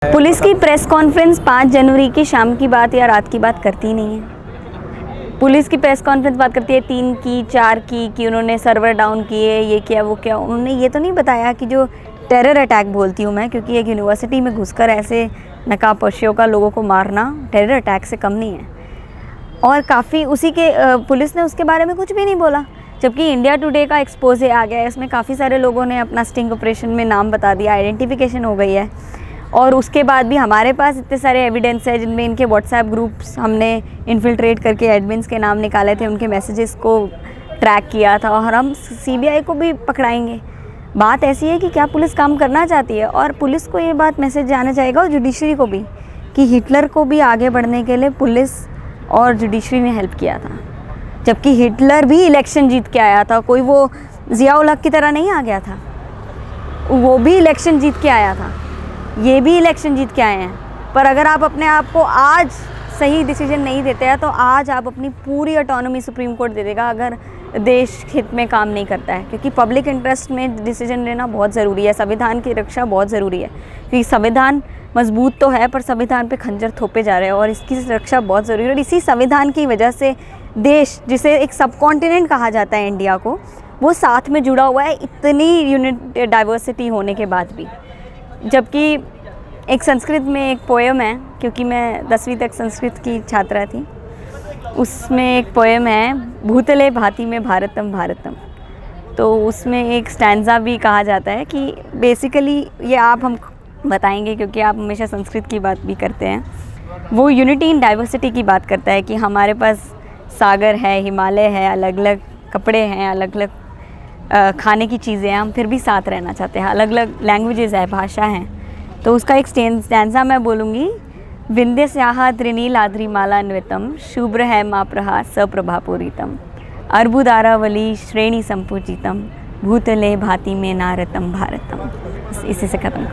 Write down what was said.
Police की press conference 5 जनवरी की शाम की बात या रात की बात करती नहीं है। पुलिस की प्रेस कॉन्फ्रेंस बात करती है 3 की 4 की कि उन्होंने सर्वर डाउन किए, ये किया वो किया। उन्होंने ये तो नहीं बताया कि जो टेरर अटैक बोलती हूँ मैं, क्योंकि एक यूनिवर्सिटी में घुसकर ऐसे नकाबपोशियों का लोगों को मारना टेरर अटैक से कम नहीं है। और काफ़ी उसी के पुलिस ने उसके बारे में कुछ भी नहीं बोला, जबकि इंडिया टुडे का एक्सपोजे आ गया है। इसमें काफ़ी सारे लोगों ने अपना स्टिंग ऑपरेशन में नाम बता दिया, आइडेंटिफिकेशन हो गई है। और उसके बाद भी हमारे पास इतने सारे एविडेंस है जिनमें इनके व्हाट्सएप ग्रुप्स हमने इन्फिल्ट्रेट करके एडमिन्स के नाम निकाले थे, उनके मैसेजेस को ट्रैक किया था, और हम सीबीआई को भी पकड़ाएंगे। बात ऐसी है कि क्या पुलिस काम करना चाहती है, और पुलिस को ये बात मैसेज जाना चाहिएगा और जुडिशरी को भी, कि हिटलर को भी आगे बढ़ने के लिए पुलिस और जुडिशरी ने हेल्प किया था। जबकि हिटलर भी इलेक्शन जीत के आया था, कोई वो ज़िया-उल हक की तरह नहीं आ गया था, वो भी इलेक्शन जीत के आया था, ये भी इलेक्शन जीत के आए हैं। पर अगर आप अपने आप को आज सही डिसीजन नहीं देते हैं तो आज आप अपनी पूरी ऑटोनॉमी सुप्रीम कोर्ट दे देगा अगर देश हित में काम नहीं करता है। क्योंकि पब्लिक इंटरेस्ट में डिसीजन लेना बहुत ज़रूरी है, संविधान की रक्षा बहुत ज़रूरी है। क्योंकि संविधान मजबूत तो है पर संविधान पे खंजर थोपे जा रहे हैं, और इसकी रक्षा बहुत ज़रूरी है। और इसी संविधान की वजह से देश, जिसे एक सब कॉन्टिनेंट कहा जाता है इंडिया को, वो साथ में जुड़ा हुआ है, इतनी यूनिट डाइवर्सिटी होने के बाद भी। जबकि एक संस्कृत में एक पोएम है, क्योंकि मैं 10वीं तक संस्कृत की छात्रा थी, उसमें एक पोएम है, भूतले भांति में भारतम भारतम। तो उसमें एक स्टैंजा भी कहा जाता है कि बेसिकली ये आप हम बताएंगे क्योंकि आप हमेशा संस्कृत की बात भी करते हैं। वो यूनिटी इन डाइवर्सिटी की बात करता है कि हमारे पास सागर है, हिमालय है, अलग अलग कपड़े हैं, अलग अलग खाने की चीज़ें हैं, हम फिर भी साथ रहना चाहते हैं। अलग अलग लैंग्वेजेस है, भाषा हैं। तो उसका एक स्टैंजा मैं बोलूँगी, विंध्य स्याहा त्रिनीलाद्रिमाला न्वितम, शुभ्र है माप्रहा सप्रभापूरितम, अर्बुदारावली श्रेणी संपूजितम, भूतले भांति में नारतम भारतम। इसी से ख़त्म।